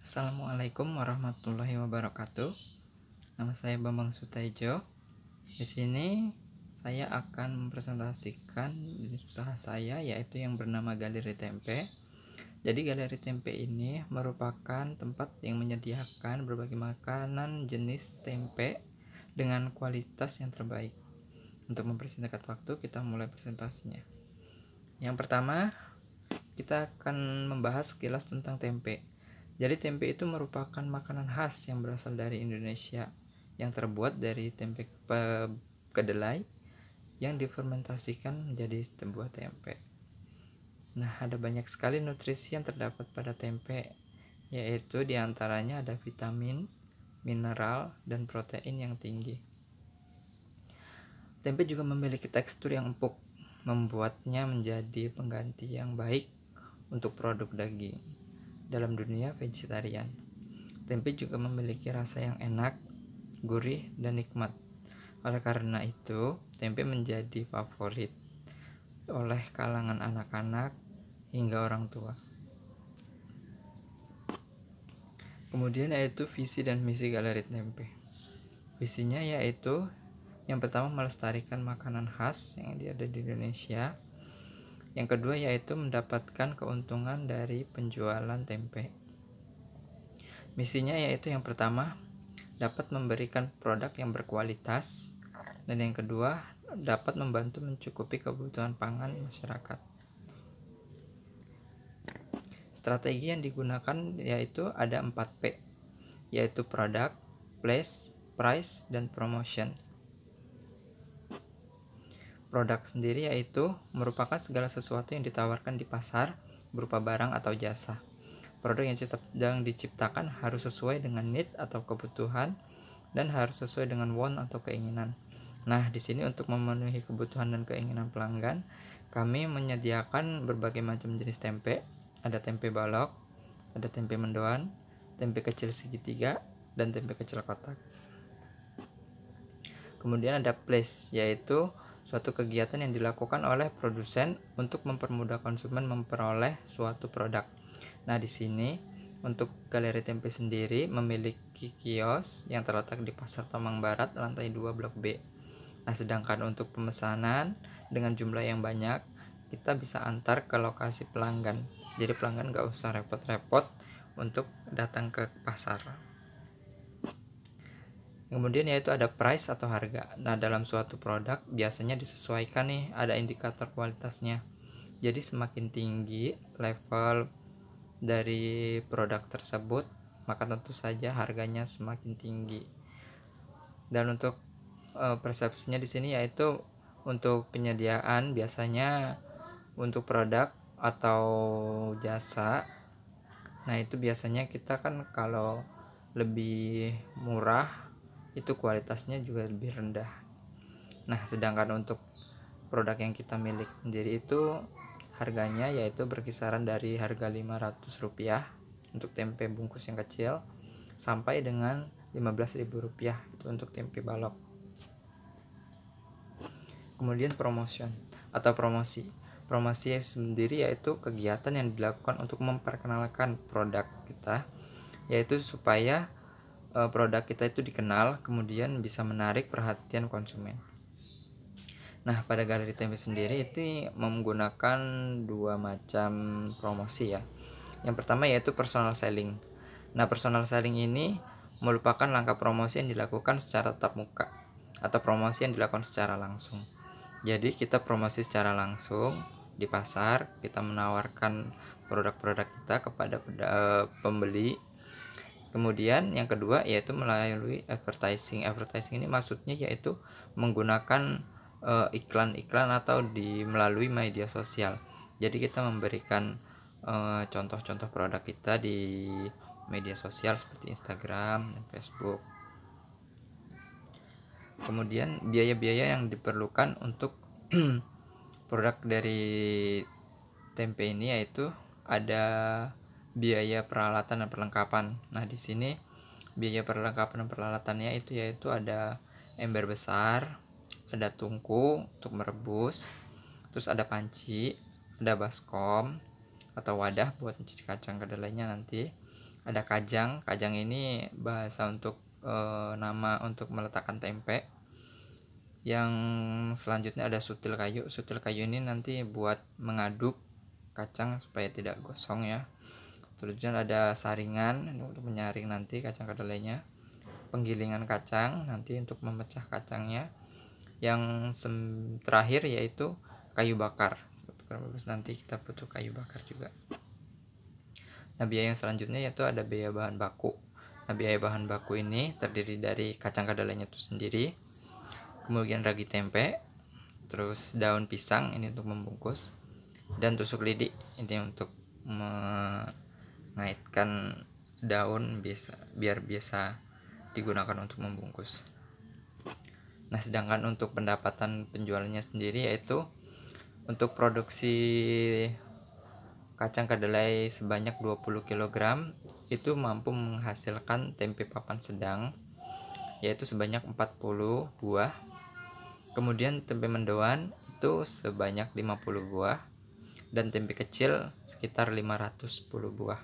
Assalamualaikum warahmatullahi wabarakatuh. Nama saya Bambang Sutaijo. Di sini saya akan mempresentasikan jenis usaha saya, yaitu yang bernama Galeri Tempe. Jadi Galeri Tempe ini merupakan tempat yang menyediakan berbagai makanan jenis tempe dengan kualitas yang terbaik. Untuk mempersingkat waktu, kita mulai presentasinya. Yang pertama, kita akan membahas sekilas tentang tempe. Jadi tempe itu merupakan makanan khas yang berasal dari Indonesia, yang terbuat dari tempe kedelai yang difermentasikan menjadi sebuah tempe. Nah, ada banyak sekali nutrisi yang terdapat pada tempe, yaitu diantaranya ada vitamin, mineral, dan protein yang tinggi. Tempe juga memiliki tekstur yang empuk, membuatnya menjadi pengganti yang baik untuk produk daging dalam dunia vegetarian. Tempe juga memiliki rasa yang enak, gurih, dan nikmat. Oleh karena itu, tempe menjadi favorit oleh kalangan anak-anak hingga orang tua. Kemudian yaitu visi dan misi Galeri Tempe. Visinya yaitu yang pertama melestarikan makanan khas yang ada di Indonesia. Yang kedua yaitu mendapatkan keuntungan dari penjualan tempe. Misinya yaitu yang pertama dapat memberikan produk yang berkualitas, dan yang kedua dapat membantu mencukupi kebutuhan pangan masyarakat. Strategi yang digunakan yaitu ada 4P, yaitu product, place, price, dan promotion. Produk sendiri yaitu merupakan segala sesuatu yang ditawarkan di pasar berupa barang atau jasa. Produk yang diciptakan harus sesuai dengan need atau kebutuhan dan harus sesuai dengan want atau keinginan. Nah, di sini untuk memenuhi kebutuhan dan keinginan pelanggan, kami menyediakan berbagai macam jenis tempe. Ada tempe balok, ada tempe mendoan, tempe kecil segitiga, dan tempe kecil kotak. Kemudian ada place, yaitu suatu kegiatan yang dilakukan oleh produsen untuk mempermudah konsumen memperoleh suatu produk. Nah, di sini untuk Galeri Tempe sendiri memiliki kios yang terletak di Pasar Tomang Barat, lantai 2 Blok B. Nah, sedangkan untuk pemesanan dengan jumlah yang banyak, kita bisa antar ke lokasi pelanggan. Jadi pelanggan gak usah repot-repot untuk datang ke pasar. Kemudian yaitu ada price atau harga. Nah, dalam suatu produk biasanya disesuaikan nih, ada indikator kualitasnya. Jadi semakin tinggi level dari produk tersebut, maka tentu saja harganya semakin tinggi. Dan untuk persepsinya di sini yaitu untuk penyediaan biasanya untuk produk atau jasa. Nah, itu biasanya kita kan kalau lebih murah itu kualitasnya juga lebih rendah. Nah, sedangkan untuk produk yang kita miliki sendiri itu harganya yaitu berkisaran dari harga Rp500 untuk tempe bungkus yang kecil sampai dengan Rp15.000 itu untuk tempe balok. Kemudian promotion atau promosi. Promosi sendiri yaitu kegiatan yang dilakukan untuk memperkenalkan produk kita, yaitu supaya produk kita itu dikenal, kemudian bisa menarik perhatian konsumen. Nah, pada Galeri Tempe sendiri itu menggunakan dua macam promosi ya. Yang pertama yaitu personal selling. Nah, personal selling ini merupakan langkah promosi yang dilakukan secara tatap muka atau promosi yang dilakukan secara langsung. Jadi kita promosi secara langsung di pasar, kita menawarkan produk-produk kita kepada pembeli. Kemudian yang kedua yaitu melalui advertising. Advertising ini maksudnya yaitu menggunakan iklan-iklan atau melalui media sosial. Jadi kita memberikan contoh-contoh produk kita di media sosial seperti Instagram dan Facebook. Kemudian biaya-biaya yang diperlukan untuk produk dari tempe ini yaitu ada biaya peralatan dan perlengkapan. Nah, di sini biaya perlengkapan dan peralatannya itu yaitu ada ember besar, ada tungku untuk merebus, terus ada panci, ada baskom atau wadah buat mencuci kacang kedelainya nanti, ada kajang. Kajang ini bahasa untuk nama untuk meletakkan tempe. Yang selanjutnya ada sutil kayu. Sutil kayu ini nanti buat mengaduk kacang supaya tidak gosong ya. Selanjutnya ada saringan untuk menyaring nanti kacang kedelainya. Penggilingan kacang nanti untuk memecah kacangnya. Yang terakhir yaitu kayu bakar. Terus nanti kita butuh kayu bakar juga. Nah, biaya yang selanjutnya yaitu ada biaya bahan baku. Nah, biaya bahan baku ini terdiri dari kacang kedelainya itu sendiri, kemudian ragi tempe, terus daun pisang ini untuk membungkus, dan tusuk lidi ini untuk mengaitkan daun biar bisa digunakan untuk membungkus. Nah, sedangkan untuk pendapatan penjualannya sendiri yaitu untuk produksi kacang kedelai sebanyak 20 kg itu mampu menghasilkan tempe papan sedang yaitu sebanyak 40 buah. Kemudian tempe mendoan itu sebanyak 50 buah dan tempe kecil sekitar 510 buah.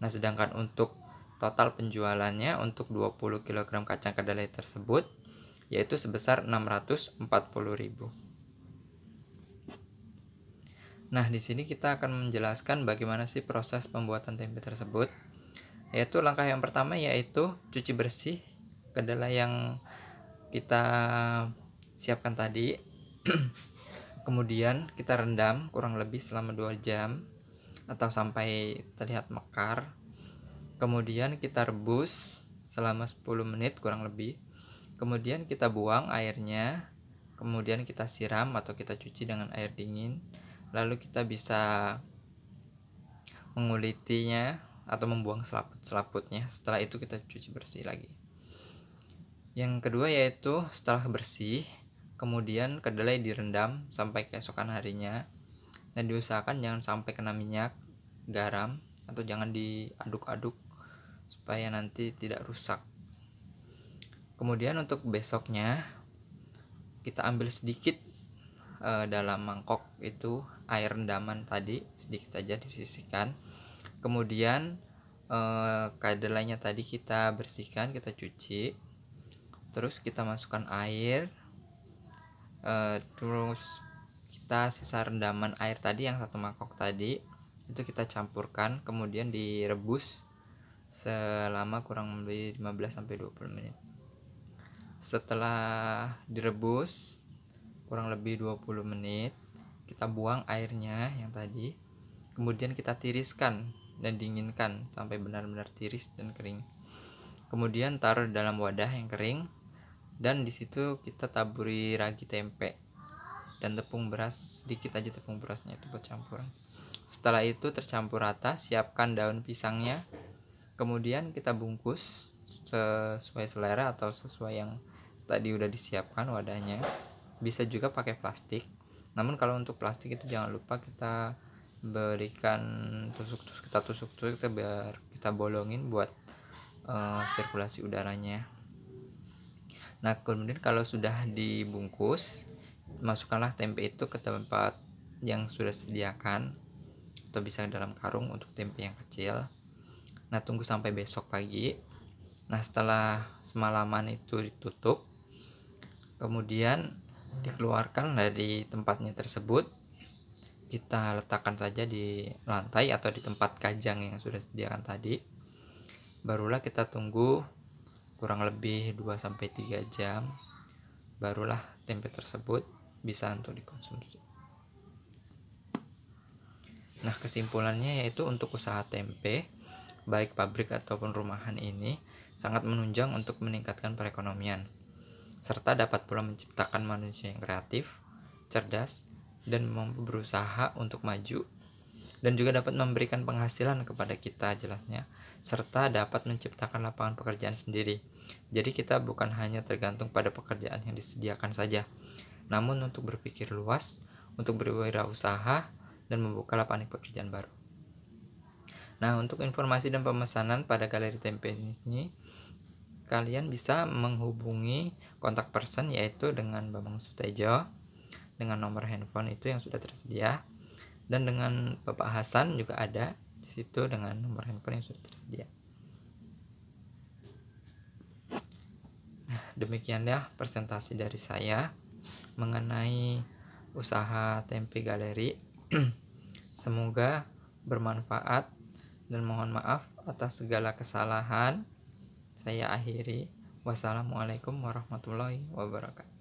Nah, sedangkan untuk total penjualannya untuk 20 kg kacang kedelai tersebut yaitu sebesar 640.000. Nah, di sini kita akan menjelaskan bagaimana sih proses pembuatan tempe tersebut. Yaitu langkah yang pertama yaitu cuci bersih kedelai yang kita siapkan tadi. Kemudian kita rendam kurang lebih selama 2 jam atau sampai terlihat mekar. Kemudian kita rebus selama 10 menit kurang lebih. Kemudian kita buang airnya. Kemudian kita siram atau kita cuci dengan air dingin. Lalu kita bisa mengulitinya atau membuang selaput-selaputnya. Setelah itu kita cuci bersih lagi. Yang kedua yaitu setelah bersih, kemudian kedelai direndam sampai keesokan harinya. Dan diusahakan jangan sampai kena minyak, garam, atau jangan diaduk-aduk supaya nanti tidak rusak. Kemudian untuk besoknya kita ambil sedikit dalam mangkok itu air rendaman tadi, sedikit saja disisihkan. Kemudian kedelainya tadi kita bersihkan, kita cuci, terus kita masukkan air, terus kita sisa rendaman air tadi yang 1 mangkok tadi itu kita campurkan, kemudian direbus selama kurang lebih 15-20 menit. Setelah direbus kurang lebih 20 menit, kita buang airnya yang tadi. Kemudian kita tiriskan dan dinginkan sampai benar-benar tiris dan kering. Kemudian taruh dalam wadah yang kering dan di situ kita taburi ragi tempe dan tepung beras, sedikit aja tepung berasnya itu buat campuran. Setelah itu tercampur rata, siapkan daun pisangnya. Kemudian kita bungkus sesuai selera atau sesuai yang tadi udah disiapkan wadahnya. Bisa juga pakai plastik. Namun kalau untuk plastik itu jangan lupa kita berikan tusuk-tusuk biar kita bolongin buat sirkulasi udaranya. Nah, kemudian kalau sudah dibungkus, masukkanlah tempe itu ke tempat yang sudah disediakan atau bisa dalam karung untuk tempe yang kecil. Nah, tunggu sampai besok pagi. Nah, setelah semalaman itu ditutup, kemudian dikeluarkan dari tempatnya tersebut, kita letakkan saja di lantai atau di tempat kajang yang sudah disediakan tadi. Barulah kita tunggu kurang lebih 2-3 jam, barulah tempe tersebut bisa untuk dikonsumsi. Nah, kesimpulannya yaitu untuk usaha tempe baik pabrik ataupun rumahan ini sangat menunjang untuk meningkatkan perekonomian, serta dapat pula menciptakan manusia yang kreatif, cerdas, dan mampu berusaha untuk maju, dan juga dapat memberikan penghasilan kepada kita jelasnya, serta dapat menciptakan lapangan pekerjaan sendiri. Jadi kita bukan hanya tergantung pada pekerjaan yang disediakan saja, namun untuk berpikir luas, untuk berwirausaha, dan membuka lapangan pekerjaan baru. Nah, untuk informasi dan pemesanan pada galeri tempe ini, kalian bisa menghubungi kontak person yaitu dengan Bambang Sutejo dengan nomor handphone itu yang sudah tersedia, dan dengan Bapak Hasan juga ada di situ dengan nomor handphone yang sudah tersedia. Nah, demikian ya presentasi dari saya mengenai usaha tempe galeri. Semoga bermanfaat dan mohon maaf atas segala kesalahan. Saya akhiri. Wassalamualaikum warahmatullahi wabarakatuh.